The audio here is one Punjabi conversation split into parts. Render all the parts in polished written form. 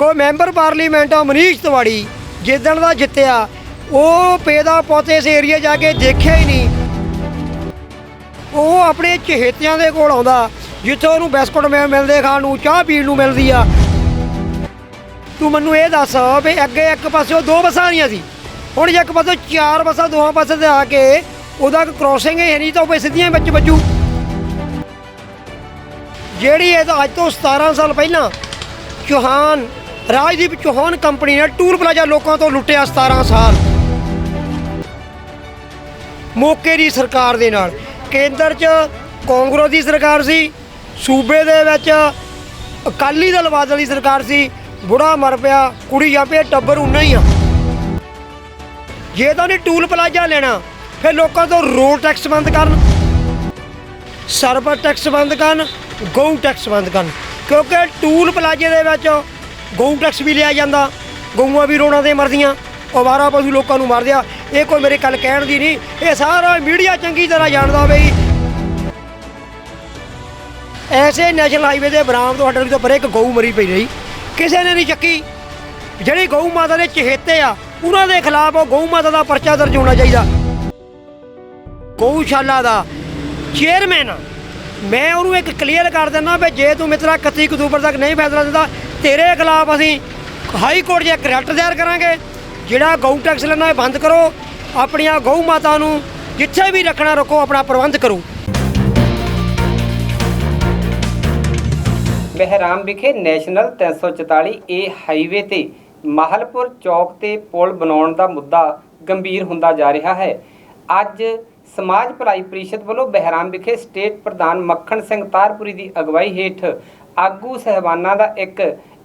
कोई मैंबर पार्लीमेंट मनीष तिवाड़ी जिदन का जितया वो पेदा पोते इस एरिए जाके देखिया ही नहीं। वो अपने चहेतियां दे कोल आउंदा जिथे उन्होंने बिस्कुट मिलते खाण नूं चाह पीण नूं मिलदी आ। तू मैनूं ये दस भी अगे एक पासों दो बसां आईयां सी, हुण एक पासों चार बसां दोवां पासे ते आके उहदा क्रॉसिंग है नहीं, तो वो सीधियां विच वजू। ਜਿਹੜੀ ਇਹ ਅੱਜ ਤੋਂ 17 साल ਪਹਿਲਾਂ ਚੌਹਾਨ ਰਾਜਦੀਪ ਚੌਹਾਨ ਕੰਪਨੀ ਨੇ ਟੂਲ ਪਲਾਜ਼ਾ ਲੋਕਾਂ ਤੋਂ ਲੁੱਟਿਆ 17 ਸਾਲ ਮੌਕੇ ਦੀ ਸਰਕਾਰ ਦੇ ਨਾਲ। ਕੇਂਦਰ 'ਚ ਕਾਂਗਰਸ ਦੀ ਸਰਕਾਰ ਸੀ, ਸੂਬੇ ਦੇ ਵਿੱਚ ਅਕਾਲੀ ਦਲ ਬਾਦਲ ਦੀ ਸਰਕਾਰ ਸੀ। ਬੁੜਾ ਮਰ ਪਿਆ, ਕੁੜੀ ਜਾਂ ਪਿਆ, ਟੱਬਰ ਉਨਾ ਹੀ ਆ। ਜੇ ਤਾਂ ਨਹੀਂ ਟੂਲ ਪਲਾਜ਼ਾ ਲੈਣਾ ਫਿਰ ਲੋਕਾਂ ਤੋਂ ਰੋਡ ਟੈਕਸ ਬੰਦ ਕਰਨ, ਸਰਵਰ ਟੈਕਸ ਬੰਦ ਕਰਨ, ਗਊ ਟੈਕਸ ਬੰਦ ਕਰਨ। ਕਿਉਂਕਿ ਟੂਲ ਪਲਾਜ਼ੇ ਦੇ ਵਿੱਚ ਗਊ ਟੈਕਸ ਵੀ ਲਿਆ ਜਾਂਦਾ, ਗਊਆਂ ਵੀ ਰੋਡਾਂ 'ਤੇ ਮਰਦੀਆਂ, ਅਵਾਰਾ ਪਸ਼ੂ ਲੋਕਾਂ ਨੂੰ ਮਾਰਦੇ ਆ। ਇਹ ਕੋਈ ਮੇਰੇ ਗੱਲ ਕਹਿਣ ਦੀ ਨਹੀਂ, ਇਹ ਸਾਰਾ ਮੀਡੀਆ ਚੰਗੀ ਤਰ੍ਹਾਂ ਜਾਣਦਾ ਬਈ। ਐਸੇ ਨੈਸ਼ਨਲ ਹਾਈਵੇ ਦੇ ਬਰਾਮ ਤੋਂ ਸਾਡੇ ਤੋਂ ਪਰੇ ਇੱਕ ਗਊ ਮਰੀ ਪਈ ਰਹੀ, ਕਿਸੇ ਨੇ ਨਹੀਂ ਚੱਕੀ। ਜਿਹੜੀ ਗਊ ਮਾਤਾ ਦੇ ਚਹੇਤੇ ਆ ਉਹਨਾਂ ਦੇ ਖਿਲਾਫ ਉਹ ਗਊ ਮਾਤਾ ਦਾ ਪਰਚਾ ਦਰਜ ਹੋਣਾ ਚਾਹੀਦਾ। ਗਊਸ਼ਾਲਾ ਦਾ ਚੇਅਰਮੈਨ मैं उन्होंने एक क्लीयर कर देना भी जे तू मित्रा 31 अक्तूबर तक नहीं फैसला दिता तेरे खिलाफ असी हाई कोर्ट च एक रिट दायर करांगे। जिहड़ा गऊ टैक्स लेना है बंद करो, अपनिया गऊ माता नूं जिथे भी रखना रखो, अपना प्रबंध करो। बहराम विखे नैशनल 344 ए हाईवे ते माहलपुर चौक ते पुल बनाउण दा मुद्दा गंभीर हुंदा जा रहा है। अज समाज भलाई परिषद वालों बहराम विखे स्टेट प्रधान मक्खण सिंह तारपुरी की अगवाई हेठ आगू सहबाना का एक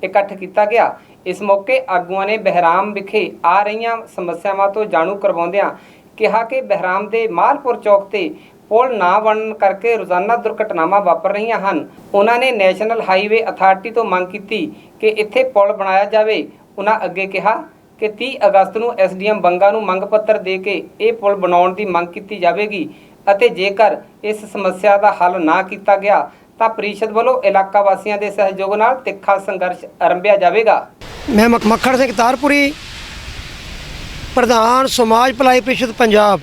इकट्ठ किया गया। इस मौके आगुआं ने बहराम विखे आ रही समस्यावां तो जाणू करवाउंदिआं कहा कि बहराम के मालपुर चौक ते पुल ना बनन करके रोजाना दुर्घटनावां वापर रही हैं। उन्होंने नैशनल हाईवे अथार्टी तो मंग की कि इत्थे पुल बनाया जाए। उन्होंने अगे कहा कि 30 अगस्त ਨੂੰ SDM ਬੰਗਾ ਨੂੰ ਮੰਗ ਪੱਤਰ ਦੇ ਕੇ ਇਹ ਪੁਲ ਬਣਾਉਣ ਦੀ ਮੰਗ ਕੀਤੀ ਜਾਵੇਗੀ ਅਤੇ ਜੇਕਰ ਇਸ ਸਮੱਸਿਆ ਦਾ ਹੱਲ ਨਾ ਕੀਤਾ ਗਿਆ ਤਾਂ ਪ੍ਰੀਸ਼ਦ ਵੱਲੋਂ ਇਲਾਕਾ ਵਾਸੀਆਂ ਦੇ ਸਹਿਯੋਗ ਨਾਲ ਤਿੱਖਾ ਸੰਘਰਸ਼ ਆਰੰਭਿਆ ਜਾਵੇਗਾ। ਮੈਂ ਮੱਖਣ ਸਿੰਘ ਤਾਰਪੁਰੀ, ਪ੍ਰਧਾਨ ਸਮਾਜ ਭਲਾਈ ਪ੍ਰੀਸ਼ਦ ਪੰਜਾਬ,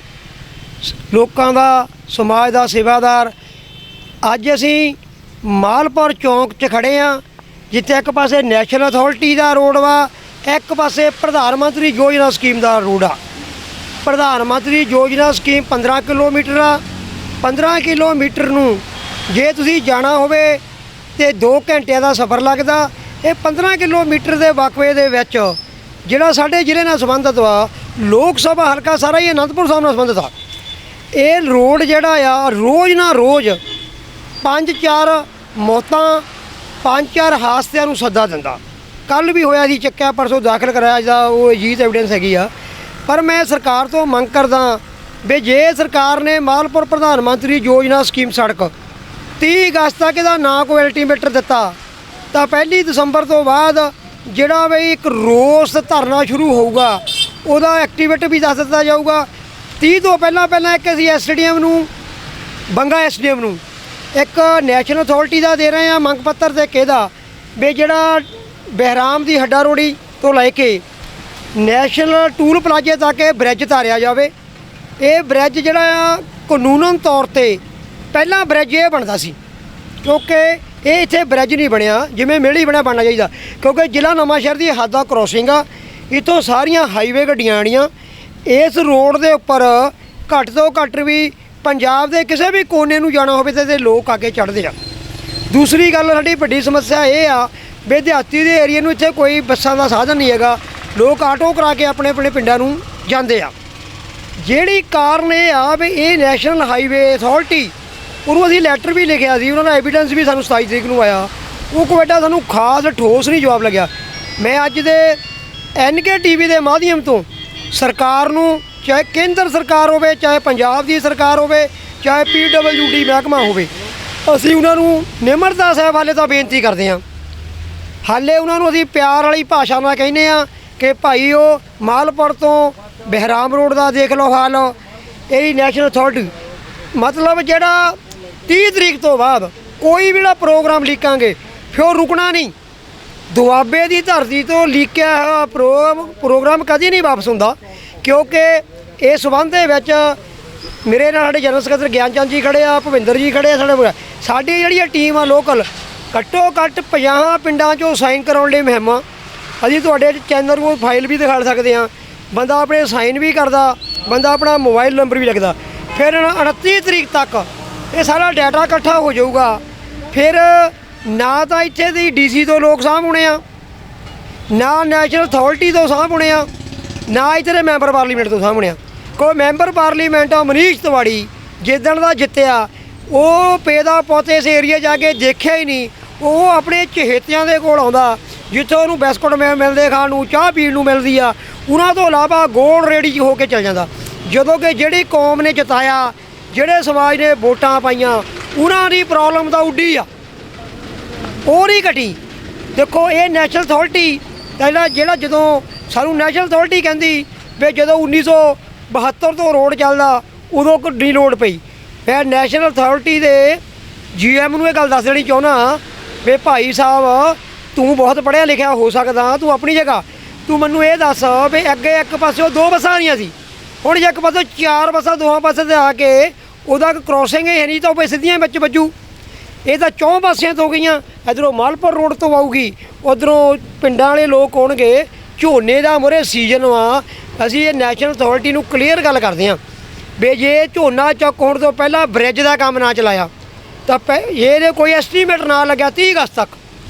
ਲੋਕਾਂ ਦਾ ਸਮਾਜ ਦਾ ਸੇਵਾਦਾਰ। ਅੱਜ ਅਸੀਂ ਮਾਲਪੁਰ ਚੌਂਕ 'ਚ ਖੜੇ ਹਾਂ, ਜਿੱਥੇ ਇੱਕ ਪਾਸੇ ਨੈਸ਼ਨਲ ਅਥਾਰਟੀ ਦਾ ਰੋਡ ਵਾ, एक पासे प्रधानमंत्री योजना स्कीम का रोड आ। प्रधानमंत्री योजना स्कीम 15 किलोमीटर आ। 15 किलोमीटर नूं जे तुसीं जाना होवे ते 2 घंटे का सफ़र लगदा। ये 15 किलोमीटर के वकफे दे विच जिहड़ा साडे जिले नाल संबंधित वा, लोक सभा हलका सारा ही आनंदपुर साहब नाल संबंधित आ। ये रोड जिहड़ा आ रोज़ ना रोज़ 5-4 मौतां, 5-4 हादसिਆਂ ਨੂੰ सद्दा दिंदा। कल भी होया सी, चक्या परसों दाखिल कराया जिहदा वो अजीत एविडेंस हैगी आ। पर मैं सरकार तो मंग करदा भी जे सरकार ने मालपुर प्रधानमंत्री योजना स्कीम सड़क 30 अगस्त तक इहदा ना कोई अल्टीमेटर दिता तो 1 दसंबर तो बाद जिहड़ा बई एक रोस धरना शुरू होऊगा उहदा एक्टिवेट भी दस दिता जाऊगा। 30 तो पहला एक असीं SDM नूं बंगा SDM नूं एक नैशनल अथार्टी दा दे रहे हैं मंग पत्तर ते किहदा भी जिहड़ा बहराम की हड्डा रोड़ी तो लैके नैशनल टूल प्लाजे तक ब्रिज धारिया जाए। ये ब्रिज जिहड़ा कानूनन तौर पर पहला ब्रिज ये बनता सी, क्योंकि ये इत्थे ब्रिज नहीं बनया जिवें मेली बनया बनना चाहिए। क्योंकि जिला नवांशहर की हद दा क्रॉसिंग आ, इत्थों सारियां हाईवे गड्डियां आनियां इस रोड के उपर घट तो घट भी पंजाब के किसी भी कोने नूं जाना होवे ते लोग आके चढ़ते आ। दूसरी गल साडी वड्डी समस्या ये आ भी देहाती के एरिए में इत्थे कोई बसां का साधन नहीं है, लोग आटो करा के अपने अपने पिंडां नूं जांदे आ। जिहड़ी कारण ये आ भी ये नैशनल हाईवे अथार्टी उन्होंने असीं लैटर भी लिखिया सी, उन्होंने एविडेंस भी सानूं 27 तरीक नूं आया, वो कोई एडा सानूं खास ठोस नहीं जवाब लग्या। मैं अज दे NK TV के माध्यम तो सरकार नूं, चाहे केंद्र सरकार होवे, चाहे पंजाब की सरकार होवे, चाहे PWD महकमा होवे, असीं उन्हां नूं निमरता साहब हाले तां बेनती करदे हां। हाले उन्होंने असीं प्यार वाली भाषा नाल कहने कि भाई वो मालपुर तो बहराम रोड का देख लो हाल, यही नैशनल अथार्टी मतलब जिहड़ा 30 तरीक तो बाद कोई भी प्रोग्राम लिखांगे फिर रुकना नहीं। ਦੁਆਬੇ ਦੀ ਧਰਤੀ ਤੋਂ ਲੀਕਿਆ ਹੋਇਆ ਪ੍ਰੋਗਰਾਮ ਕਦੀ ਨਹੀਂ ਵਾਪਸ ਹੁੰਦਾ, ਕਿਉਂਕਿ ਇਸ ਸੰਬੰਧ ਦੇ ਵਿੱਚ ਮੇਰੇ ਨਾਲ ਸਾਡੇ ਜਨਰਲ ਸਕੱਤਰ ਗਿਆਨਚੰਦ ਜੀ ਖੜੇ ਆ, ਭੁਪਿੰਦਰ ਜੀ ਖੜੇ ਆ, ਸਾਡੀ ਜਿਹੜੀ ਇਹ ਟੀਮ ਆ ਲੋਕਲ ਘੱਟੋ ਘੱਟ 50 ਪਿੰਡਾਂ 'ਚੋਂ ਸਾਈਨ ਕਰਾਉਣ ਲਈ ਮੁਹਿੰਮ ਆ। ਅਸੀਂ ਤੁਹਾਡੇ ਚੈਨਲ ਨੂੰ ਫਾਈਲ ਵੀ ਦਿਖਾ ਸਕਦੇ ਹਾਂ, ਬੰਦਾ ਆਪਣੇ ਸਾਈਨ ਵੀ ਕਰਦਾ, ਬੰਦਾ ਆਪਣਾ ਮੋਬਾਈਲ ਨੰਬਰ ਵੀ ਲਿਖਦਾ। ਫਿਰ 29 ਤਰੀਕ ਤੱਕ ਇਹ ਸਾਰਾ ਡਾਟਾ ਇਕੱਠਾ ਹੋ ਜਾਊਗਾ। ਫਿਰ ਨਾ ਤਾਂ ਇੱਥੇ ਦੀ ਡੀਸੀ ਤੋਂ ਲੋਕ ਸਾਂਭਣੇ ਆ, ਨਾ ਨੈਸ਼ਨਲ ਅਥਾਰਟੀ ਤੋਂ ਸਾਂਭਣੇ ਆ, ਨਾ ਇੱਥੇ ਦੇ ਮੈਂਬਰ ਪਾਰਲੀਮੈਂਟ ਤੋਂ ਸਾਂਭਣੇ ਆ। ਕੋਈ ਮੈਂਬਰ ਪਾਰਲੀਮੈਂਟ ਆ ਮਨੀਸ਼ ਤਿਵਾੜੀ ਜਿੱਦਣ ਦਾ ਜਿੱਤਿਆ, ਉਹ ਪੇਦਾ ਪੋਤੇ ਇਸ ਏਰੀਆ ਜਾ ਕੇ ਦੇਖਿਆ ਹੀ ਨਹੀਂ। ਉਹ ਆਪਣੇ ਚਹੇਤਿਆਂ ਦੇ ਕੋਲ ਆਉਂਦਾ ਜਿੱਥੇ ਉਹਨੂੰ ਬਿਸਕੁਟ ਮਿਲਦੇ ਖਾਣ ਨੂੰ, ਚਾਹ ਪੀਣ ਨੂੰ ਮਿਲਦੀ ਆ, ਉਹਨਾਂ ਤੋਂ ਇਲਾਵਾ ਗੋਲ ਰੇੜੀ ਹੋ ਕੇ ਚੱਲ ਜਾਂਦਾ। ਜਦੋਂ ਕਿ ਜਿਹੜੀ ਕੌਮ ਨੇ ਜਿਤਾਇਆ, ਜਿਹੜੇ ਸਮਾਜ ਨੇ ਵੋਟਾਂ ਪਾਈਆਂ, ਉਹਨਾਂ ਦੀ ਪ੍ਰੋਬਲਮ ਤਾਂ ਉੱਡੀ ਆ, ਉਹ ਨਹੀਂ ਘਟੀ। ਦੇਖੋ ਇਹ ਨੈਸ਼ਨਲ ਅਥਾਰਟੀ ਜਿਹੜਾ ਜਦੋਂ ਸਾਨੂੰ ਨੈਸ਼ਨਲ ਅਥਾਰਟੀ ਕਹਿੰਦੀ ਵੀ ਜਦੋਂ 1972 ਤੋਂ ਰੋਡ ਚੱਲਦਾ ਉਦੋਂ ਕਿੰਨੀ ਲੋੜ ਪਈ। ਮੈਂ ਨੈਸ਼ਨਲ ਅਥਾਰਟੀ ਦੇ GM ਨੂੰ ਇਹ ਗੱਲ ਦੱਸ ਦੇਣੀ ਚਾਹੁੰਦਾ ਵੀ ਭਾਈ ਸਾਹਿਬ ਤੂੰ ਬਹੁਤ ਪੜ੍ਹਿਆ ਲਿਖਿਆ ਹੋ ਸਕਦਾ, ਤੂੰ ਆਪਣੀ ਜਗ੍ਹਾ, ਤੂੰ ਮੈਨੂੰ ਇਹ ਦੱਸ ਵੀ ਅੱਗੇ ਇੱਕ ਪਾਸੇ 2 ਬੱਸਾਂ ਆਈਆਂ ਸੀ, ਹੁਣ ਜੇ ਇੱਕ ਪਾਸੇ 4 ਬੱਸਾਂ ਦੋਹਾਂ ਪਾਸੇ 'ਤੇ ਆ ਕੇ ਉਹਦਾ ਕ੍ਰੋਸਿੰਗ ਹੈ ਨਹੀਂ ਤਾਂ ਉਹ ਸਿੱਧੀਆਂ ਵਿੱਚ ਵੱਜੂ। ਇਹ ਤਾਂ 4 ਪਾਸਿਆਂ ਤੋਂ ਗਈਆਂ, ਇੱਧਰੋਂ ਮਾਲਪੁਰ ਰੋਡ ਤੋਂ ਆਊਗੀ, ਉੱਧਰੋਂ ਪਿੰਡਾਂ ਵਾਲੇ ਲੋਕ ਆਉਣਗੇ। ਝੋਨੇ ਦਾ ਮੂਹਰੇ ਸੀਜ਼ਨ ਆ, ਅਸੀਂ ਇਹ ਨੈਸ਼ਨਲ ਅਥਾਰਟੀ ਨੂੰ ਕਲੀਅਰ ਗੱਲ ਕਰਦੇ ਹਾਂ ਵੀ ਜੇ ਝੋਨਾ ਚੁੱਕ ਹੋਣ ਤੋਂ ਪਹਿਲਾਂ ਬ੍ਰਿਜ ਦਾ ਕੰਮ ਨਾ ਚਲਾਇਆ ਤਾਂ ਇਹਦੇ ਕੋਈ ਐਸਟੀਮੇਟ ਨਾ ਲੱਗਿਆ 30 ਅਗਸਤ ਤੱਕ,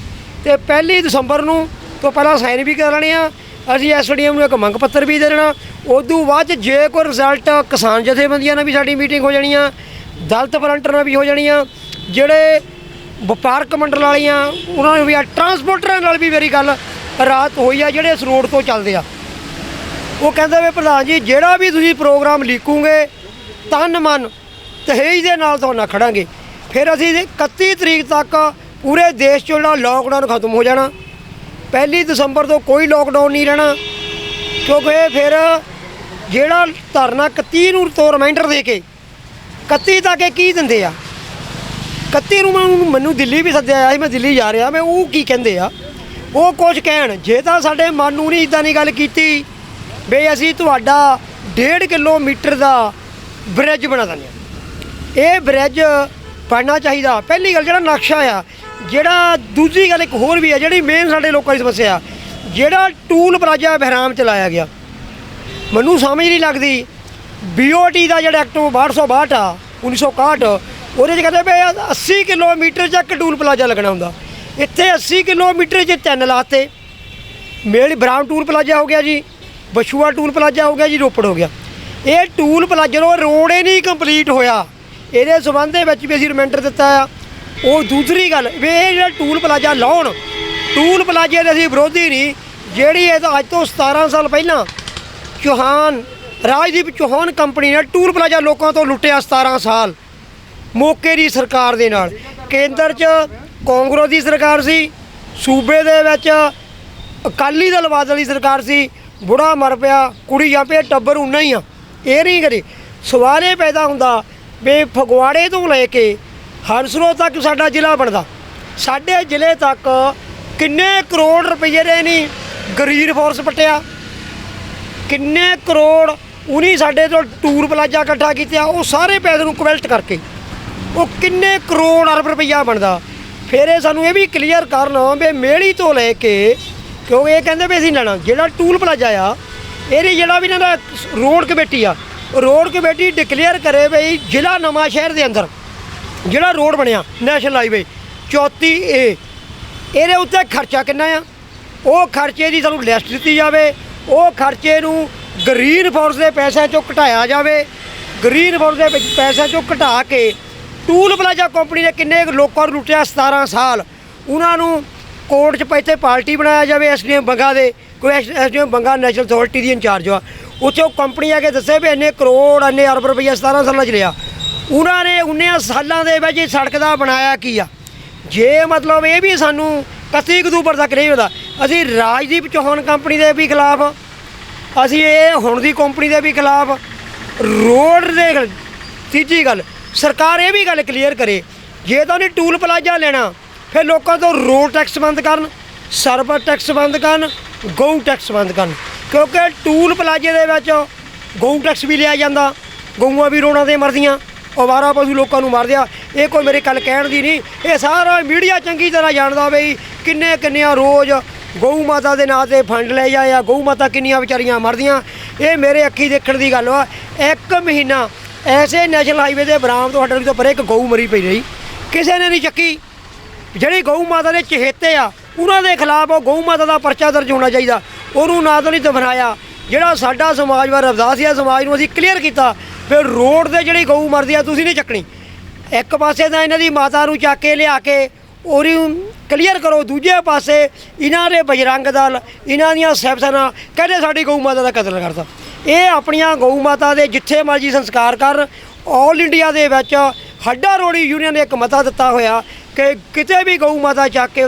ਅਤੇ 1 ਦਸੰਬਰ ਨੂੰ ਤੋਂ ਪਹਿਲਾਂ ਸਾਈਨ ਵੀ ਕਰ ਲੈਣੇ ਆ। ਅਸੀਂ SDM ਨੂੰ ਇੱਕ ਮੰਗ ਪੱਤਰ ਵੀ ਦੇ ਦੇਣਾ। ਉਦੋਂ ਬਾਅਦ 'ਚ ਜੇ ਕੋਈ ਰਿਜ਼ਲਟ ਕਿਸਾਨ ਜਥੇਬੰਦੀਆਂ ਨਾਲ ਵੀ ਸਾਡੀ ਮੀਟਿੰਗ ਹੋ ਜਾਣੀ ਆ, ਦਲਿਤ ਫਰੰਟ ਨਾਲ ਵੀ ਹੋ ਜਾਣੀਆਂ, ਜਿਹੜੇ ਵਪਾਰਕ ਮੰਡਲ ਵਾਲੀਆਂ ਉਹਨਾਂ ਨੂੰ ਵੀ ਆ, ਟਰਾਂਸਪੋਰਟਰਾਂ ਨਾਲ ਵੀ ਮੇਰੀ ਗੱਲ ਰਾਤ ਹੋਈ ਆ, ਜਿਹੜੇ ਇਸ ਰੋਡ ਤੋਂ ਚੱਲਦੇ ਆ। ਉਹ ਕਹਿੰਦੇ ਵੀ ਪ੍ਰਧਾਨ ਜੀ ਜਿਹੜਾ ਵੀ ਤੁਸੀਂ ਪ੍ਰੋਗਰਾਮ ਲਿਖੋਗੇ ਤਨ ਮਨ ਤਹੇਜ ਦੇ ਨਾਲ ਤੁਹਾਡੇ ਨਾਲ ਖੜਾਂਗੇ। ਫਿਰ ਅਸੀਂ 31 ਤਰੀਕ ਤੱਕ ਪੂਰੇ ਦੇਸ਼ 'ਚ ਜਿਹੜਾ ਲੋਕਡਾਊਨ ਖਤਮ ਹੋ ਜਾਣਾ। 1 ਦਸੰਬਰ ਤੋਂ ਕੋਈ ਲੋਕਡਾਊਨ ਨਹੀਂ ਰਹਿਣਾ, ਕਿਉਂਕਿ ਫਿਰ ਜਿਹੜਾ ਧਰਨਾ 31 ਨੂੰ ਤੋਂ ਰਿਮਾਈਂਡਰ ਦੇ ਕੇ 31 ਤੱਕ ਇਹ ਕੀ ਦਿੰਦੇ ਆ। 31 ਨੂੰ ਮੈਨੂੰ ਦਿੱਲੀ ਵੀ ਸੱਦਿਆ ਸੀ, ਮੈਂ ਦਿੱਲੀ ਜਾ ਰਿਹਾ, ਮੈਂ ਉਹ ਕੀ ਕਹਿੰਦੇ ਆ ਉਹ ਕੁਝ ਕਹਿਣ। ਜੇ ਤਾਂ ਸਾਡੇ ਮਨ ਨੂੰ ਨਹੀਂ ਇੱਦਾਂ ਦੀ ਗੱਲ ਕੀਤੀ ਵੀ ਅਸੀਂ ਤੁਹਾਡਾ 1.5 ਕਿਲੋਮੀਟਰ ਦਾ ਬ੍ਰਿਜ ਬਣਾ ਦਿੰਦੇ ਹਾਂ, ਇਹ ਬ੍ਰਿਜ ਬਣਨਾ ਚਾਹੀਦਾ। ਪਹਿਲੀ ਗੱਲ ਜਿਹੜਾ ਨਕਸ਼ਾ ਆ, ਜਿਹੜਾ ਦੂਜੀ ਗੱਲ ਇੱਕ ਹੋਰ ਵੀ ਆ ਜਿਹੜੀ ਮੇਨ ਸਾਡੇ ਲੋਕਾਂ ਦੀ ਸਮੱਸਿਆ, ਜਿਹੜਾ ਟੂਲ ਪਲਾਜ਼ਾ ਬਹਿਰਾਮ 'ਚ ਲਾਇਆ ਗਿਆ, ਮੈਨੂੰ ਸਮਝ ਨਹੀਂ ਲੱਗਦੀ। BOT ਦਾ ਜਿਹੜਾ ਐਕਟ 6262 ਆ 1961, ਉਹਦੇ 'ਚ ਕਹਿੰਦੇ ਵੀ 80 ਕਿਲੋਮੀਟਰ 'ਚ ਇੱਕ ਟੂਲ ਪਲਾਜ਼ਾ ਲੱਗਣਾ ਹੁੰਦਾ। ਇੱਥੇ 80 ਕਿਲੋਮੀਟਰ 'ਚ 3 ਲਾਤੇ। ਬਹਿਰਾਮ ਟੂਲ ਪਲਾਜ਼ਾ ਹੋ ਗਿਆ ਜੀ, ਬਛੂਆ ਟੂਲ ਪਲਾਜ਼ਾ ਹੋ ਗਿਆ ਜੀ, ਰੋਪੜ ਹੋ ਗਿਆ। ਇਹ ਟੂਲ ਪਲਾਜ਼ਾ ਨੂੰ ਰੋਡ ਹੀ ਨਹੀਂ ਕੰਪਲੀਟ ਹੋਇਆ, ਇਹਦੇ ਸੰਬੰਧ ਦੇ ਵਿੱਚ ਵੀ ਅਸੀਂ ਰਿਮਾਈਂਡਰ ਦਿੱਤਾ ਆ। ਉਹ ਦੂਸਰੀ ਗੱਲ ਵੀ ਇਹ ਜਿਹੜਾ ਟੂਲ ਪਲਾਜ਼ਾ ਲਾਉਣ, ਟੂਲ ਪਲਾਜ਼ੇ ਦੇ ਅਸੀਂ ਵਿਰੋਧੀ ਨਹੀਂ। ਜਿਹੜੀ ਇਹ ਤਾਂ ਅੱਜ ਤੋਂ 17 ਸਾਲ ਪਹਿਲਾਂ ਰਾਜਦੀਪ ਚੌਹਾਨ ਕੰਪਨੀ ਨੇ ਟੂਲ ਪਲਾਜ਼ਾ ਲੋਕਾਂ ਤੋਂ ਲੁੱਟਿਆ 17 ਸਾਲ ਮੌਕੇ ਦੀ ਸਰਕਾਰ ਦੇ ਨਾਲ। ਕੇਂਦਰ 'ਚ ਕਾਂਗਰਸ ਦੀ ਸਰਕਾਰ ਸੀ, ਸੂਬੇ ਦੇ ਵਿੱਚ ਅਕਾਲੀ ਦਲ ਬਾਦਲ ਦੀ ਸਰਕਾਰ ਸੀ। ਬੁੜਾ ਮਰ ਪਿਆ, ਕੁੜੀ ਜਾਂ ਪਿਆ, ਟੱਬਰ ਉਨਾ ਹੀ ਆ। ਇਹ ਨਹੀਂ ਕਰੇ ਸਵਾਲ ਇਹ ਪੈਦਾ ਹੁੰਦਾ ਵੀ ਫਗਵਾੜੇ ਤੋਂ ਲੈ ਕੇ ਹੰਸਰੋ ਤੱਕ ਸਾਡਾ ਜ਼ਿਲ੍ਹਾ ਬਣਦਾ, ਸਾਡੇ ਜ਼ਿਲ੍ਹੇ ਤੱਕ ਕਿੰਨੇ ਕਰੋੜ ਰੁਪਈਏ ਦੇ ਨਹੀਂ ਗਰੀਨ ਫੋਰਸ ਪੱਟਿਆ, ਕਿੰਨੇ ਕਰੋੜ ਉਹਨੇ ਸਾਡੇ ਤੋਂ ਟੂਰ ਪਲਾਜ਼ਾ ਇਕੱਠਾ ਕੀਤਾ। ਉਹ ਸਾਰੇ ਪੈਸੇ ਨੂੰ ਕੁਵੈਲਟ ਕਰਕੇ ਉਹ ਕਿੰਨੇ ਕਰੋੜ ਅਰਬ ਰੁਪਈਆ ਬਣਦਾ। ਫਿਰ ਇਹ ਸਾਨੂੰ ਇਹ ਵੀ ਕਲੀਅਰ ਕਰਨ ਵੀ ਮੇਲੀ ਤੋਂ ਲੈ ਕੇ, ਕਿਉਂਕਿ ਇਹ ਕਹਿੰਦੇ ਵੀ ਅਸੀਂ ਲੈਣਾ ਜਿਹੜਾ ਟੂਲ ਪਲਾਜ਼ਾ ਆ, ਇਹਦੀ ਜਿਹੜਾ ਵੀ ਇਹਨਾਂ ਦਾ ਰੋਡ ਕਮੇਟੀ ਆ, ਰੋਡ ਕਮੇਟੀ ਡਿਕਲੇਅਰ ਕਰੇ ਬਈ ਜ਼ਿਲ੍ਹਾ ਨਵਾਂ ਸ਼ਹਿਰ ਦੇ ਅੰਦਰ ਜਿਹੜਾ ਰੋਡ ਬਣਿਆ ਨੈਸ਼ਨਲ ਹਾਈਵੇ 34A, ਇਹਦੇ ਉੱਤੇ ਖਰਚਾ ਕਿੰਨਾ ਆ, ਉਹ ਖਰਚੇ ਦੀ ਸਾਨੂੰ ਲਿਸਟ ਦਿੱਤੀ ਜਾਵੇ। ਉਹ ਖਰਚੇ ਨੂੰ ਗਰੀਨ ਫੋਰਸ ਦੇ ਪੈਸਿਆਂ 'ਚੋਂ ਘਟਾਇਆ ਜਾਵੇ। ਗਰੀਨ ਫੋਰਸ ਦੇ ਵਿੱਚ ਪੈਸਿਆਂ 'ਚੋਂ ਘਟਾ ਕੇ ਟੂਲ ਪਲਾਜ਼ਾ ਕੰਪਨੀ ਨੇ ਕਿੰਨੇ ਲੋਕਾਂ ਨੂੰ ਲੁੱਟਿਆ 17 ਸਾਲ, ਉਹਨਾਂ ਨੂੰ ਕੋਰਟ 'ਚ ਪੈਸੇ ਪਾਰਟੀ ਬਣਾਇਆ ਜਾਵੇ। SDM ਬੰਗਾ ਦੇ ਕੋਈ SDM ਬੰਗਾ ਨੈਸ਼ਨਲ ਅਥਾਰਟੀ ਦੀ ਇੰਚਾਰਜ ਆ, ਉੱਥੇ ਉਹ ਕੰਪਨੀ ਆ ਕੇ ਦੱਸੇ ਵੀ ਇੰਨੇ ਕਰੋੜ ਇੰਨੇ ਅਰਬ ਰੁਪਈਆ 17 ਸਾਲਾਂ 'ਚ ਲਿਆ। ਉਹਨਾਂ ਨੇ 19 ਸਾਲਾਂ ਦੇ ਵਿੱਚ ਸੜਕ ਦਾ ਬਣਾਇਆ ਕੀ ਆ। ਜੇ ਮਤਲਬ ਇਹ ਵੀ ਸਾਨੂੰ 31 ਅਕਤੂਬਰ ਤੱਕ ਨਹੀਂ ਹੁੰਦਾ, ਅਸੀਂ ਰਾਜਦੀਪ ਚੌਹਾਨ ਕੰਪਨੀ ਦੇ ਵੀ ਖਿਲਾਫ, ਅਸੀਂ ਇਹ ਹੁਣ ਦੀ ਕੰਪਨੀ ਦੇ ਵੀ ਖਿਲਾਫ ਰੋਡ ਦੇ। ਤੀਜੀ ਗੱਲ, ਸਰਕਾਰ ਇਹ ਵੀ ਗੱਲ ਕਲੀਅਰ ਕਰੇ ਜੇ ਤਾਂ ਉਹਨੇ ਟੂਲ ਪਲਾਜ਼ਾ ਲੈਣਾ ਫਿਰ ਲੋਕਾਂ ਤੋਂ ਰੋਡ ਟੈਕਸ ਬੰਦ ਕਰਨ, ਸਰਵਰ ਟੈਕਸ ਬੰਦ ਕਰਨ, ਗਊ ਟੈਕਸ ਬੰਦ ਕਰਨ, ਕਿਉਂਕਿ ਟੂਲ ਪਲਾਜ਼ੇ ਦੇ ਵਿੱਚ ਗਊ ਟੈਕਸ ਵੀ ਲਿਆ ਜਾਂਦਾ, ਗਊਆਂ ਵੀ ਰੋਣਾ ਤੇ ਮਰਦੀਆਂ, ਅਵਾਰਾ ਪਸ਼ੂ ਲੋਕਾਂ ਨੂੰ ਮਾਰਦੇ ਆ। ਇਹ ਕੋਈ ਮੇਰੇ ਗੱਲ ਕਹਿਣ ਦੀ ਨਹੀਂ, ਇਹ ਸਾਰਾ ਮੀਡੀਆ ਚੰਗੀ ਤਰ੍ਹਾਂ ਜਾਣਦਾ ਬਈ ਕਿੰਨਿਆਂ ਰੋਜ਼ ਗਊ ਮਾਤਾ ਦੇ ਨਾਂ 'ਤੇ ਫੰਡ ਲੈ ਜਾਏ, ਗਊ ਮਾਤਾ ਕਿੰਨੀਆਂ ਵਿਚਾਰੀਆਂ ਮਰਦੀਆਂ। ਇਹ ਮੇਰੇ ਅੱਖੀ ਦੇਖਣ ਦੀ ਗੱਲ ਵਾ। 1 ਮਹੀਨਾ ਐਸੇ ਨੈਸ਼ਨਲ ਹਾਈਵੇ ਦੇ ਬਰਾਮ ਤੋਂ ਹਟਣ ਤੋਂ ਪਰੇ ਇੱਕ ਗਊ ਮਰੀ ਪਈ ਰਹੀ, ਕਿਸੇ ਨੇ ਨਹੀਂ ਚੱਕੀ। ਜਿਹੜੀ ਗਊ ਮਾਤਾ ਦੇ ਚਹੇਤੇ ਆ ਉਹਨਾਂ ਦੇ ਖਿਲਾਫ ਉਹ ਗਊ ਮਾਤਾ ਦਾ ਪਰਚਾ ਦਰਜ ਹੋਣਾ ਚਾਹੀਦਾ, ਉਹਨੂੰ ਨਾ ਤਾਂ ਨਹੀਂ ਦਫਨਾਇਆ। ਜਿਹੜਾ ਸਾਡਾ ਸਮਾਜ ਵਾ ਰਵਿਦਾਸੀਆ ਸਮਾਜ ਨੂੰ ਅਸੀਂ ਕਲੀਅਰ ਕੀਤਾ, ਫਿਰ ਰੋਡ 'ਤੇ ਜਿਹੜੀ ਗਊ ਮਰਦੀ ਆ ਤੁਸੀਂ ਨਹੀਂ ਚੱਕਣੀ। ਇੱਕ ਪਾਸੇ ਤਾਂ ਇਹਨਾਂ ਦੀ ਮਾਤਾ ਨੂੰ ਚੱਕ ਕੇ ਲਿਆ ਕੇ ਉਹਨੂੰ ਕਲੀਅਰ ਕਰੋ, ਦੂਜੇ ਪਾਸੇ ਇਹਨਾਂ ਦੇ ਬਜਰੰਗ ਦਲ, ਇਹਨਾਂ ਦੀਆਂ ਸੈਬਸਨਾ ਕਹਿੰਦੇ ਸਾਡੀ ਗਊ ਮਾਤਾ ਦਾ ਕਤਲ ਕਰਤਾ। ਇਹ ਆਪਣੀਆਂ ਗਊ ਮਾਤਾ ਦੇ ਜਿੱਥੇ ਮਰਜ਼ੀ ਸੰਸਕਾਰ ਕਰਨ। ਆਲ ਇੰਡੀਆ ਦੇ ਵਿੱਚ ਹੱਡਾ ਰੋੜੀ ਯੂਨੀਅਨ ਨੇ ਇੱਕ ਮਤਾ ਦਿੱਤਾ ਹੋਇਆ ਕਿ ਕਿਤੇ ਵੀ ਗਊ ਮਾਤਾ ਚੱਕ ਕੇ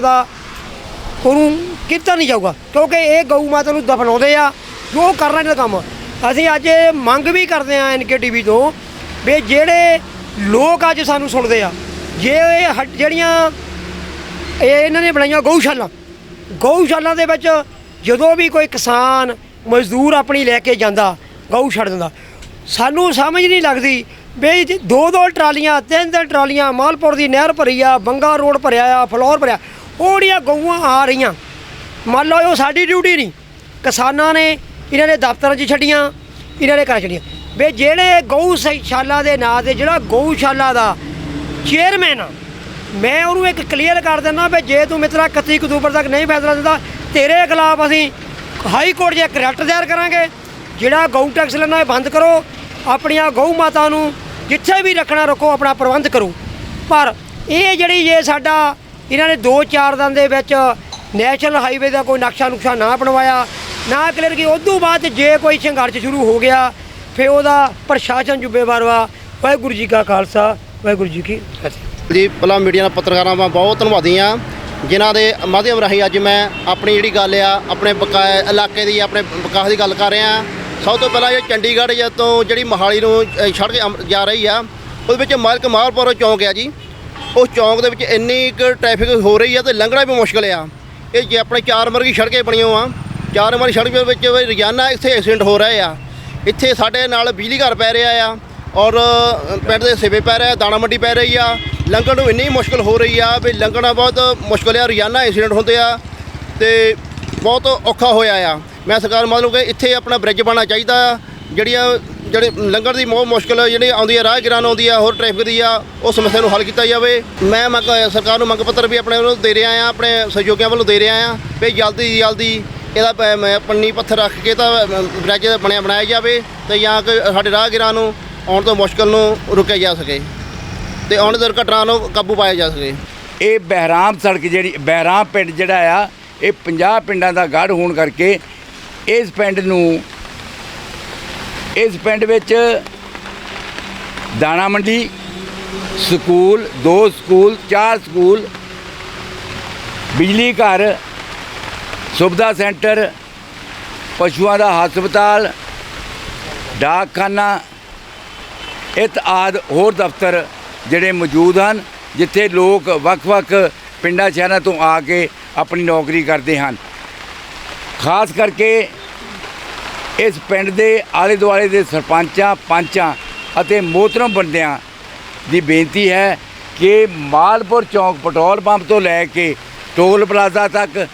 ਉਹਨੂੰ ਕੀਤਾ ਨਹੀਂ ਜਾਊਗਾ, ਕਿਉਂਕਿ ਇਹ ਗਊ ਮਾਤਾ ਨੂੰ ਦਫਨਾਉਂਦੇ ਆ, ਜੋ ਕਰਨਾ ਇਹਨਾਂ ਦਾ ਕੰਮ। ਅਸੀਂ ਅੱਜ ਮੰਗ ਵੀ ਕਰਦੇ ਹਾਂ NKTV ਤੋਂ ਵੀ ਜਿਹੜੇ ਲੋਕ ਅੱਜ ਸਾਨੂੰ ਸੁਣਦੇ ਆ, ਜੇ ਇਹ ਜਿਹੜੀਆਂ ਇਹਨਾਂ ਨੇ ਬਣਾਈਆਂ ਗਊਸ਼ਾਲਾਂ ਦੇ ਵਿੱਚ ਜਦੋਂ ਵੀ ਕੋਈ ਕਿਸਾਨ ਮਜ਼ਦੂਰ ਆਪਣੀ ਲੈ ਕੇ ਜਾਂਦਾ ਗਊ ਛੱਡ ਦਿੰਦਾ। ਸਾਨੂੰ ਸਮਝ ਨਹੀਂ ਲੱਗਦੀ ਵੀ 2 ਟਰਾਲੀਆਂ 3 ਟਰਾਲੀਆਂ ਮਾਲਪੁਰ ਦੀ ਨਹਿਰ ਭਰੀ ਆ, ਬੰਗਾ ਰੋਡ ਭਰਿਆ ਆ, ਫਲੋਰ ਭਰਿਆ, ਉਹ ਜਿਹੜੀਆਂ ਗਊਆਂ ਆ ਰਹੀਆਂ, ਮੰਨ ਲਓ ਉਹ ਸਾਡੀ ਡਿਊਟੀ ਨਹੀਂ, ਕਿਸਾਨਾਂ ਨੇ ਇਹਨਾਂ ਦੇ ਦਫ਼ਤਰਾਂ 'ਚ ਛੱਡੀਆਂ, ਇਹਨਾਂ ਨੇ ਘਰ ਛੱਡੀਆਂ। ਵੀ ਜਿਹੜੇ ਗਊਸ਼ਾਲਾ ਦੇ ਨਾਂ 'ਤੇ ਜਿਹੜਾ ਗਊਸ਼ਾਲਾ ਦਾ ਚੇਅਰਮੈਨ ਆ, ਮੈਂ ਉਹਨੂੰ ਇੱਕ ਕਲੀਅਰ ਕਰ ਦਿੰਦਾ ਵੀ ਜੇ ਤੂੰ ਮਿੱਤਰਾ 31 ਅਕਤੂਬਰ ਤੱਕ ਨਹੀਂ ਫੈਸਲਾ ਦਿੰਦਾ, ਤੇਰੇ ਖਿਲਾਫ ਅਸੀਂ ਹਾਈ ਕੋਰਟ 'ਚ ਇੱਕ ਰਿਟ ਦਾਇਰ ਕਰਾਂਗੇ। ਜਿਹੜਾ ਗਊ ਟੈਕਸ ਲੈਣਾ ਇਹ ਬੰਦ ਕਰੋ, ਆਪਣੀਆਂ ਗਊ ਮਾਤਾ ਨੂੰ ਜਿੱਥੇ ਵੀ ਰੱਖਣਾ ਰੱਖੋ, ਆਪਣਾ ਪ੍ਰਬੰਧ ਕਰੋ। ਪਰ ਇਹ ਜਿਹੜੀ ਜੇ ਸਾਡਾ ਇਹਨਾਂ ਨੇ 2-4 ਦਿਨ ਦੇ ਵਿੱਚ ਨੈਸ਼ਨਲ ਹਾਈਵੇ ਦਾ ਕੋਈ ਨਕਸ਼ਾ ਨਾ ਬਣਵਾਇਆ, ਨਾ ਕਲੀਅਰ ਕੀ, ਉਦੋਂ ਬਾਅਦ ਜੇ ਕੋਈ ਸੰਘਰਸ਼ ਸ਼ੁਰੂ ਹੋ ਗਿਆ ਫਿਰ ਉਹਦਾ ਪ੍ਰਸ਼ਾਸਨ ਜ਼ਿੰਮੇਵਾਰ ਵਾ। ਵਾਹਿਗੁਰੂ ਜੀ ਕਾ ਖਾਲਸਾ, ਵਾਹਿਗੁਰੂ ਜੀ ਕੀ ਫਤਿਹ। ਜੀ ਪਹਿਲਾਂ ਮੀਡੀਆ ਦੇ ਪੱਤਰਕਾਰਾਂ ਦਾ ਬਹੁਤ ਧੰਨਵਾਦੀ ਹਾਂ, ਜਿਨ੍ਹਾਂ ਦੇ ਮਾਧਿਅਮ ਰਾਹੀਂ ਅੱਜ ਮੈਂ ਆਪਣੀ ਜਿਹੜੀ ਗੱਲ ਆ ਆਪਣੇ ਬਕਾਇਆ ਇਲਾਕੇ ਦੀ, ਆਪਣੇ ਵਿਕਾਸ ਦੀ ਗੱਲ ਕਰ ਰਿਹਾ। ਸਭ ਤੋਂ ਪਹਿਲਾਂ ਇਹ ਚੰਡੀਗੜ੍ਹ ਤੋਂ ਜਿਹੜੀ ਮੋਹਾਲੀ ਨੂੰ ਸੜਕ ਜਾ ਰਹੀ ਆ, ਉਹਦੇ ਵਿੱਚ ਮਾਲਪੁਰ ਚੌਂਕ ਆ ਜੀ। ਉਸ ਚੌਂਕ ਦੇ ਵਿੱਚ ਇੰਨੀ ਕੁ ਟ੍ਰੈਫਿਕ ਹੋ ਰਹੀ ਆ ਤੇ ਲੰਘਣਾ ਵੀ ਮੁਸ਼ਕਿਲ ਆ। ਇਹ ਜੇ ਆਪਣੇ 4 ਨੰਬਰ ਦੀ ਸੜਕਾਂ ਬਣੀਆਂ ਆ, 4 ਨੰਬਰ ਦੀ ਸੜਕ ਦੇ ਵਿੱਚ ਰੋਜ਼ਾਨਾ ਇੱਥੇ ਐਕਸੀਡੈਂਟ ਹੋ ਰਹੇ ਆ। ਇੱਥੇ ਸਾਡੇ ਨਾਲ ਬਿਜਲੀ ਘਰ ਪੈ ਰਿਹਾ ਆ, ਔਰ ਪਿੰਡ ਦੇ ਸੇਵੇ ਪੈ ਰਿਹਾ, ਦਾਣਾ ਮੰਡੀ ਪੈ ਰਹੀ ਆ। ਲੰਘਣ ਨੂੰ ਇੰਨੀ ਮੁਸ਼ਕਿਲ ਹੋ ਰਹੀ ਆ ਵੀ ਲੰਘਣਾ ਬਹੁਤ ਮੁਸ਼ਕਿਲ ਆ, ਰੋਜ਼ਾਨਾ ਐਕਸੀਡੈਂਟ ਹੁੰਦੇ ਆ ਤੇ ਬਹੁਤ ਔਖਾ ਹੋਇਆ ਆ। ਮੈਂ ਸਰਕਾਰ ਮਤਲਬ ਕਿ ਇੱਥੇ ਆਪਣਾ ਬ੍ਰਿਜ ਬਣਨਾ ਚਾਹੀਦਾ ਆ। ਜਿਹੜੇ ਲੰਘਣ ਦੀ ਬਹੁਤ ਮੁਸ਼ਕਿਲ ਜਿਹੜੀ ਆਉਂਦੀ ਆ, ਰਾਹਗੀਰਾਂ ਨੂੰ ਆਉਂਦੀ ਆ, ਹੋਰ ਟ੍ਰੈਫਿਕ ਦੀ ਆ, ਉਹ ਸਮੱਸਿਆ ਨੂੰ ਹੱਲ ਕੀਤਾ ਜਾਵੇ। ਮੈਂ ਸਰਕਾਰ ਨੂੰ ਮੰਗ ਪੱਤਰ ਵੀ ਆਪਣੇ ਵੱਲੋਂ ਦੇ ਰਿਹਾ ਆ, ਆਪਣੇ ਸਹਿਯੋਗੀਆਂ ਵੱਲੋਂ ਦੇ ਰਿਹਾ ਆ ਵੀ ਜਲਦੀ ਇਹਦਾ ਪੰਨੀ ਪੱਥਰ ਰੱਖ ਕੇ ਤਾਂ ਬ੍ਰਿਜ ਬਣਾਇਆ ਜਾਵੇ ਤੇ ਜਾਂ ਕਿ ਸਾਡੇ ਰਾਹਗੀਰਾਂ ਨੂੰ ਆਉਣ ਤੋਂ ਮੁਸ਼ਕਿਲ ਨੂੰ ਰੁਕਿਆ ਜਾ ਸਕੇ ਤੇ ਆਉਣ ਦੀ ਦੁਰਘਟਨਾ ਨੂੰ ਕਾਬੂ ਪਾਇਆ ਜਾ ਸਕੇ। ਇਹ ਬਹਿਰਾਮ ਸੜਕ ਜਿਹੜੀ ਬਹਿਰਾਮ ਪਿੰਡ ਜਿਹੜਾ ਆ, ਇਹ 50 ਪਿੰਡਾਂ ਦਾ ਗੜ੍ਹ ਹੋਣ ਕਰਕੇ ਇਸ ਪਿੰਡ ਵਿੱਚ ਦਾਣਾ ਮੰਡੀ, ਸਕੂਲ, 2 ਸਕੂਲ, 4 ਸਕੂਲ, ਬਿਜਲੀ ਘਰ, ਸੁਵਿਧਾ ਸੈਂਟਰ, ਪਸ਼ੂਆਂ ਦਾ ਹਸਪਤਾਲ, ਡਾਕਖਾਨਾ ਆਦਿ ਹੋਰ ਦਫ਼ਤਰ ਜਿਹੜੇ ਮੌਜੂਦ ਹਨ, ਜਿੱਥੇ ਲੋਕ ਵੱਖ-ਵੱਖ ਪਿੰਡਾਂ ਸ਼ਹਿਰਾਂ ਤੋਂ ਆ ਕੇ ਆਪਣੀ ਨੌਕਰੀ ਕਰਦੇ ਹਨ। ਖਾਸ ਕਰਕੇ ਇਸ ਪਿੰਡ ਦੇ ਆਲੇ ਦੁਆਲੇ ਦੇ ਸਰਪੰਚਾਂ, ਪੰਚਾਂ ਅਤੇ ਮੋਹਤਰਮ ਬੰਦਿਆਂ ਦੀ ਬੇਨਤੀ ਹੈ ਕਿ ਮਾਲਪੁਰ ਚੌਂਕ ਪੈਟਰੋਲ ਪੰਪ ਤੋਂ ਲੈ ਕੇ ਟੋਲ ਪਲਾਜ਼ਾ ਤੱਕ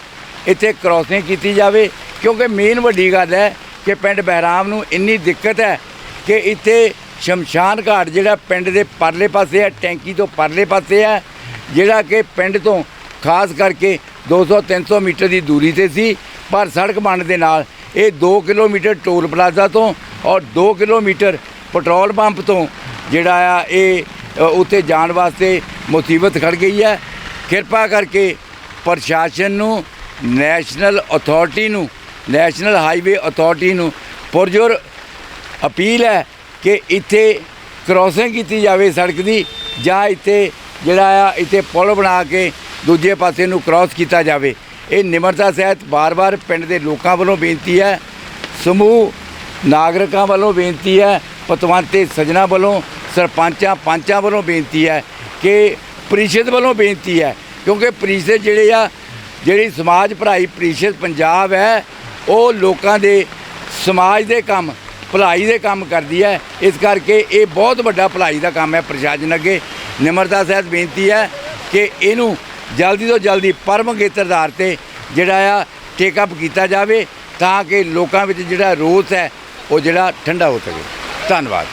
ਇੱਥੇ ਕ੍ਰੋਸਿੰਗ ਕੀਤੀ ਜਾਵੇ, ਕਿਉਂਕਿ ਮੇਨ ਵੱਡੀ ਗੱਲ ਹੈ ਕਿ ਪਿੰਡ ਬਹਿਰਾਮ ਨੂੰ ਇੰਨੀ ਦਿੱਕਤ ਹੈ ਕਿ ਇੱਥੇ ਸ਼ਮਸ਼ਾਨ ਘਾਟ ਜਿਹੜਾ ਪਿੰਡ ਦੇ ਪਰਲੇ ਪਾਸੇ ਹੈ, ਟੈਂਕੀ ਤੋਂ ਪਰਲੇ ਪਾਸੇ ਹੈ, ਜਿਹੜਾ ਕਿ ਪਿੰਡ ਤੋਂ ਖਾਸ ਕਰਕੇ 200-300 ਮੀਟਰ ਦੀ ਦੂਰੀ 'ਤੇ ਸੀ। ਪਰ ਸੜਕ ਬਣਨ ਦੇ ਨਾਲ ਇਹ 2 ਕਿਲੋਮੀਟਰ ਟੋਲ ਪਲਾਜ਼ਾ ਤੋਂ ਔਰ 2 ਕਿਲੋਮੀਟਰ ਪੈਟਰੋਲ ਪੰਪ ਤੋਂ ਜਿਹੜਾ ਆ ਇਹ ਉੱਥੇ ਜਾਣ ਵਾਸਤੇ ਮੁਸੀਬਤ ਖੜ ਗਈ ਹੈ। ਕਿਰਪਾ ਕਰਕੇ ਪ੍ਰਸ਼ਾਸਨ ਨੂੰ, ਨੈਸ਼ਨਲ ਹਾਈਵੇ ਅਥਾਰਟੀ ਨੂੰ ਪੁਰਜ਼ੋਰ ਅਪੀਲ ਹੈ ਕਿ ਇੱਥੇ ਕ੍ਰੋਸਿੰਗ ਕੀਤੀ ਜਾਵੇ ਸੜਕ ਦੀ, ਜਾਂ ਇੱਥੇ ਜਿਹੜਾ ਆ ਇੱਥੇ ਪੁਲ ਬਣਾ ਕੇ ਦੂਜੇ ਪਾਸੇ ਨੂੰ ਕ੍ਰੋਸ ਕੀਤਾ ਜਾਵੇ। ਇਹ ਨਿਮਰਤਾ ਸਹਿਤ ਬਾਰ-ਬਾਰ ਪਿੰਡ ਦੇ ਲੋਕਾਂ ਵੱਲੋਂ ਬੇਨਤੀ ਹੈ, ਸਮੂਹ ਨਾਗਰਿਕਾਂ ਵੱਲੋਂ ਬੇਨਤੀ ਹੈ, ਪਤਵੰਤੇ ਸੱਜਣਾ ਵੱਲੋਂ, ਸਰਪੰਚਾਂ ਪੰਚਾਂ ਵੱਲੋਂ ਬੇਨਤੀ ਹੈ ਕਿ ਪ੍ਰੀਸ਼ਦ ਵੱਲੋਂ ਬੇਨਤੀ ਹੈ, ਕਿਉਂਕਿ ਪ੍ਰੀਸ਼ਦ ਜਿਹੜੇ ਆ ਜਿਹੜੀ ਸਮਾਜ ਭਲਾਈ ਪ੍ਰੀਸ਼ਦ ਪੰਜਾਬ ਹੈ ਉਹ ਲੋਕਾਂ ਦੇ ਸਮਾਜ ਦੇ ਕੰਮ ਭਲਾਈ ਦੇ ਕੰਮ ਕਰਦੀ ਹੈ। ਇਸ ਕਰਕੇ ਇਹ ਬਹੁਤ ਵੱਡਾ ਭਲਾਈ ਦਾ ਕੰਮ ਹੈ। ਪ੍ਰਸ਼ਾਸਨ ਅੱਗੇ ਨਿਮਰਤਾ ਸਹਿਤ ਬੇਨਤੀ ਹੈ ਕਿ ਇਹਨੂੰ ਜਲਦੀ ਤੋਂ ਜਲਦੀ ਪਰਮ ਅਗੇਤਰ ਆਧਾਰ 'ਤੇ ਜਿਹੜਾ ਆ ਟੇਕ ਅਪ ਕੀਤਾ ਜਾਵੇ ਤਾਂ ਕਿ ਲੋਕਾਂ ਵਿੱਚ ਜਿਹੜਾ ਰੋਸ ਹੈ ਉਹ ਜਿਹੜਾ ਠੰਡਾ ਹੋ ਸਕੇ। ਧੰਨਵਾਦ।